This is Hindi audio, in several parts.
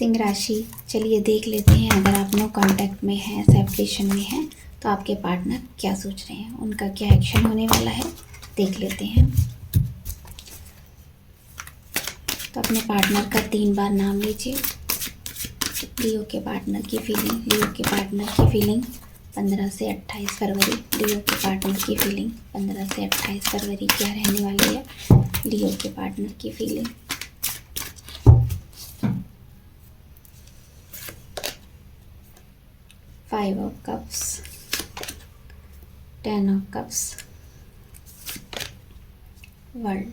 सिंह राशि, चलिए देख लेते हैं। अगर आप नो कांटेक्ट में हैं, सेपरेशन में हैं, तो आपके पार्टनर क्या सोच रहे हैं, उनका क्या एक्शन होने वाला है, देख लेते हैं। तो अपने पार्टनर का 3 बार नाम लीजिए। लियो के पार्टनर की फीलिंग, लियो के पार्टनर की फीलिंग 15 से 28 फरवरी। लियो के पार्टनर की फीलिंग 15 से 28 फरवरी क्या रहने वाली है। लियो के पार्टनर की feeling. Five of cups, 10 of cups, world.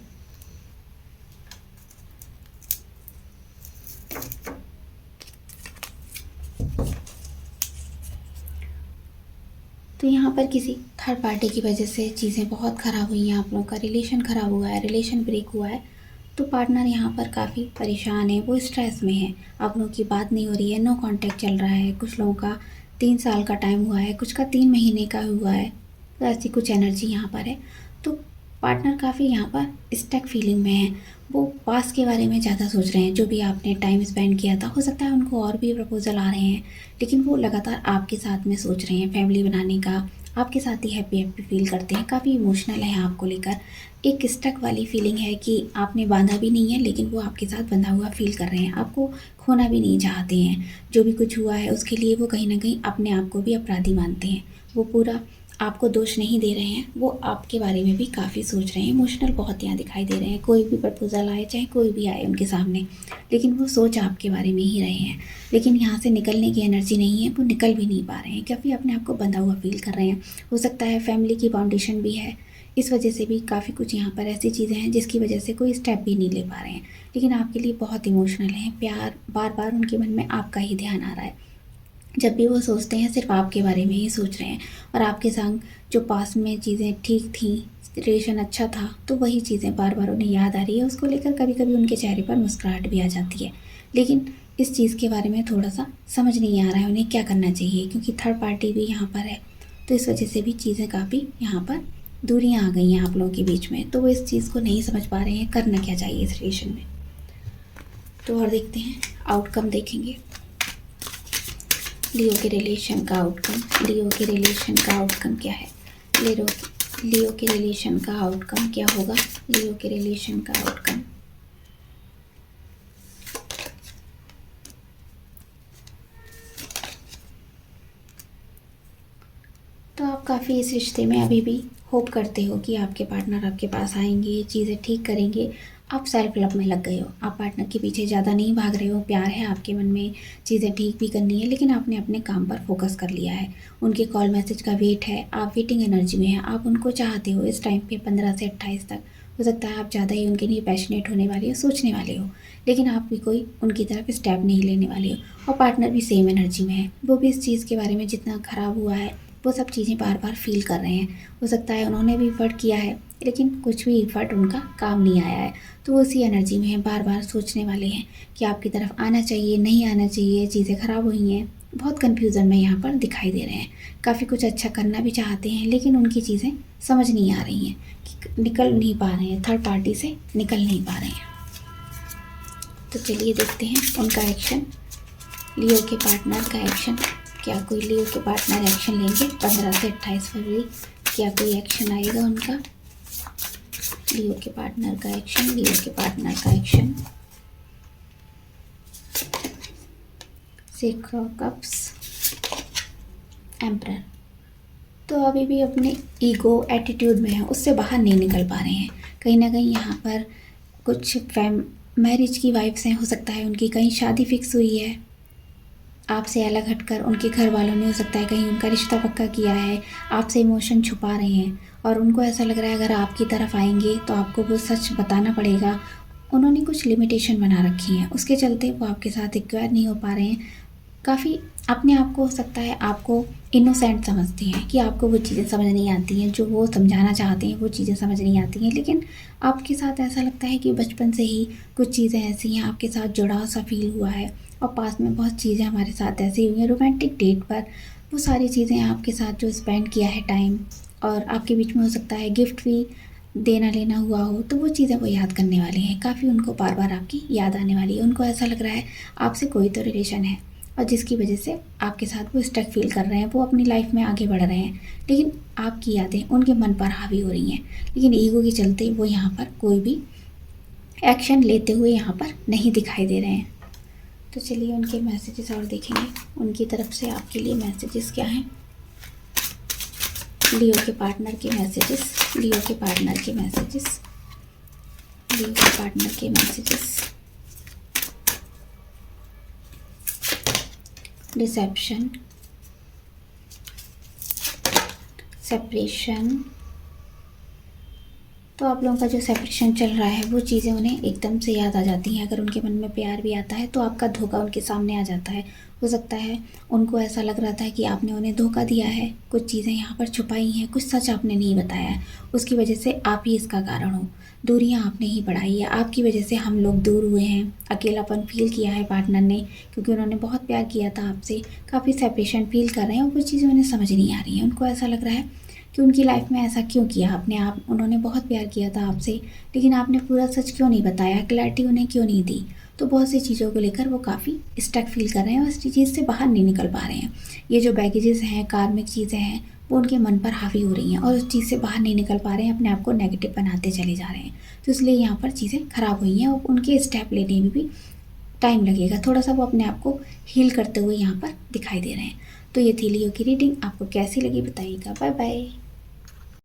तो यहाँ पर किसी थर्ड पार्टी की वजह से चीज़ें बहुत ख़राब हुई हैं, आप लोगों का रिलेशन ख़राब हुआ है, रिलेशन ब्रेक हुआ है। तो पार्टनर यहाँ पर काफ़ी परेशान है, वो स्ट्रेस में है, आप लोगों की बात नहीं हो रही है, नो कांटेक्ट चल रहा है। कुछ लोगों का 3 साल का टाइम हुआ है, कुछ का 3 महीने का हुआ है। तो ऐसी कुछ एनर्जी यहाँ पर है। तो पार्टनर काफ़ी यहाँ पर स्टक फीलिंग में है, वो पास के बारे में ज़्यादा सोच रहे हैं। जो भी आपने टाइम स्पेंड किया था, हो सकता है उनको और भी प्रपोजल आ रहे हैं, लेकिन वो लगातार आपके साथ में सोच रहे हैं फैमिली बनाने का, आपके साथ ही हैप्पी हैप्पी फील करते हैं, काफ़ी इमोशनल है आपको लेकर। एक स्टक वाली फीलिंग है कि आपने बांधा भी नहीं है, लेकिन वो आपके साथ बंधा हुआ फील कर रहे हैं, आपको खोना भी नहीं चाहते हैं। जो भी कुछ हुआ है उसके लिए वो कहीं ना कहीं अपने आप को भी अपराधी मानते हैं। वो पूरा आपको दोष नहीं दे रहे हैं, वो आपके बारे में भी काफ़ी सोच रहे हैं। इमोशनल बहुत यहाँ दिखाई दे रहे हैं। कोई भी प्रपोजल आए, चाहे कोई भी आए उनके सामने, लेकिन वो सोच आपके बारे में ही रहे हैं। लेकिन यहाँ से निकलने की एनर्जी नहीं है, वो निकल भी नहीं पा रहे हैं, काफ़ी अपने आप को बंधा हुआ फील कर रहे हैं। हो सकता है फैमिली की फाउंडेशन भी है, इस वजह से भी काफ़ी कुछ यहाँ पर ऐसी चीज़ें हैं जिसकी वजह से कोई स्टेप भी नहीं ले पा रहे हैं। लेकिन आपके लिए बहुत इमोशनल हैं, प्यार, बार बार उनके मन में आपका ही ध्यान आ रहा है। जब भी वो सोचते हैं सिर्फ आपके बारे में ही सोच रहे हैं, और आपके संग जो पास में चीज़ें ठीक थी, रिलेशन अच्छा था, तो वही चीज़ें बार बार उन्हें याद आ रही है। उसको लेकर कभी कभी उनके चेहरे पर मुस्कुराहट भी आ जाती है, लेकिन इस चीज़ के बारे में थोड़ा सा समझ नहीं आ रहा है उन्हें क्या करना चाहिए, क्योंकि थर्ड पार्टी भी यहाँ पर है। तो इस वजह से भी चीज़ें काफ़ी यहाँ पर दूरियाँ आ गई हैं आप लोगों के बीच में। तो वो इस चीज़ को नहीं समझ पा रहे हैं करना क्या चाहिए इस रिलेशन में। तो और देखते हैं, आउटकम देखेंगे लियो के रिलेशन का आउटकम। लियो के रिलेशन का आउटकम क्या है। लियो के रिलेशन का आउटकम क्या होगा। लियो के रिलेशन का आउटकम। तो आप काफ़ी इस रिश्ते में अभी भी होप करते हो कि आपके पार्टनर आपके पास आएंगे, चीज़ें ठीक करेंगे। आप सेल्फ लव में लग गए हो, आप पार्टनर के पीछे ज़्यादा नहीं भाग रहे हो। प्यार है आपके मन में, चीज़ें ठीक भी करनी है, लेकिन आपने अपने काम पर फोकस कर लिया है। उनके कॉल मैसेज का वेट है, आप वेटिंग एनर्जी में हैं, आप उनको चाहते हो इस टाइम पे 15 से 28 तक। हो सकता है आप ज़्यादा ही उनके लिए पैशनेट होने वाले हो, सोचने वाले हो, लेकिन आप भी कोई उनकी तरफ स्टेप नहीं लेने वाले हो। और पार्टनर भी सेम एनर्जी में है, वो भी इस चीज़ के बारे में जितना ख़राब हुआ है वो सब चीज़ें बार बार फील कर रहे हैं। हो सकता है उन्होंने भी एफर्ट किया है, लेकिन कुछ भी एफर्ट उनका काम नहीं आया है। तो वो उसी एनर्जी में है, बार बार सोचने वाले हैं कि आपकी तरफ आना चाहिए, नहीं आना चाहिए, चीज़ें ख़राब हुई हैं। बहुत कन्फ्यूज़न में यहाँ पर दिखाई दे रहे हैं। काफ़ी कुछ अच्छा करना भी चाहते हैं, लेकिन उनकी चीज़ें समझ नहीं आ रही हैं, कि निकल नहीं पा रहे हैं, थर्ड पार्टी से निकल नहीं पा रहे हैं। तो चलिए देखते हैं उनका एक्शन, लियो के पार्टनर का एक्शन। क्या कोई लियो के पार्टनर एक्शन लेंगे 15 से 28 फरवरी। क्या कोई एक्शन आएगा उनका। लियो के पार्टनर का एक्शन, लियो के पार्टनर का एक्शन। 6 of cups, emperor. तो अभी भी अपने ईगो एटीट्यूड में है, उससे बाहर नहीं निकल पा रहे हैं। कहीं ना कहीं यहाँ पर कुछ मैरिज की वाइब्स हैं, हो सकता है उनकी कहीं शादी फिक्स हुई है, आपसे अलग हटकर उनके घर वालों ने हो सकता है कहीं उनका रिश्ता पक्का किया है, आपसे इमोशन छुपा रहे हैं, और उनको ऐसा लग रहा है अगर आपकी तरफ आएंगे तो आपको वो सच बताना पड़ेगा। उन्होंने कुछ लिमिटेशन बना रखी हैं, उसके चलते वो आपके साथ इक्वायर नहीं हो पा रहे हैं। काफ़ी अपने आप को हो सकता है आपको इनोसेंट समझते हैं, कि आपको वो चीज़ें समझ नहीं आती हैं, जो वो समझाना चाहते हैं वो चीज़ें समझ नहीं आती हैं। लेकिन आपके साथ ऐसा लगता है कि बचपन से ही कुछ चीज़ें ऐसी हैं, आपके साथ जुड़ाव सा फील हुआ है, और पास में बहुत चीज़ें हमारे साथ ऐसी हुई हैं रोमांटिक डेट पर। वो सारी चीज़ें आपके साथ जो स्पेंड किया है टाइम, और आपके बीच में हो सकता है गिफ्ट भी देना लेना हुआ हो तो वो चीज़ें वो याद करने वाले हैं, काफ़ी उनको बार बार आपकी याद आने वाली है। उनको ऐसा लग रहा है आपसे कोई तो रिलेशन है और जिसकी वजह से आपके साथ वो स्टक फील कर रहे हैं, वो अपनी लाइफ में आगे बढ़ रहे हैं, लेकिन आपकी यादें उनके मन पर हावी हो रही हैं। लेकिन ईगो के चलते वो यहाँ पर कोई भी एक्शन लेते हुए यहाँ पर नहीं दिखाई दे रहे हैं। तो चलिए उनके मैसेजेस और देखेंगे, उनकी तरफ से आपके लिए मैसेजेस क्या हैं। लियो के पार्टनर के मैसेजेस, लियो के पार्टनर के मैसेजेस, लियो के पार्टनर के मैसेजेस। Dissipation, separation. तो आप लोगों का जो सेपरेशन चल रहा है वो चीज़ें उन्हें एकदम से याद आ जाती हैं। अगर उनके मन में प्यार भी आता है तो आपका धोखा उनके सामने आ जाता है। हो सकता है उनको ऐसा लग रहा था कि आपने उन्हें धोखा दिया है, कुछ चीज़ें यहाँ पर छुपाई हैं, कुछ सच आपने नहीं बताया है, उसकी वजह से आप ही इसका कारण हो। दूरियाँ आपने ही बढ़ाई है, आपकी वजह से हम लोग दूर हुए हैं, अकेलापन फील किया है पार्टनर ने, क्योंकि उन्होंने बहुत प्यार किया था आपसे। काफ़ी सेपरेशन फील कर रहे हैं और कुछ चीज़ें उन्हें समझ नहीं आ रही हैं। उनको ऐसा लग रहा है कि उनकी लाइफ में ऐसा क्यों किया आपने, आप उन्होंने बहुत प्यार किया था आपसे, लेकिन आपने पूरा सच क्यों नहीं बताया, क्लैरिटी उन्हें क्यों नहीं दी। तो बहुत सी चीज़ों को लेकर वो काफ़ी स्टक फील कर रहे हैं और इस चीज़ से बाहर नहीं निकल पा रहे हैं। ये जो बैगेजेस हैं, कार्मिक चीज़ें हैं, वो उनके मन पर हावी हो रही हैं और उस चीज़ से बाहर नहीं निकल पा रहे हैं, अपने आप को नेगेटिव बनाते चले जा रहे हैं। तो इसलिए यहाँ पर चीज़ें खराब हुई हैं और उनके स्टेप लेने में भी टाइम लगेगा। थोड़ा सा वो अपने आप को हील करते हुए यहाँ पर दिखाई दे रहे हैं। तो ये थी लियो की रीडिंग, आपको कैसी लगी बताइएगा। Bye bye.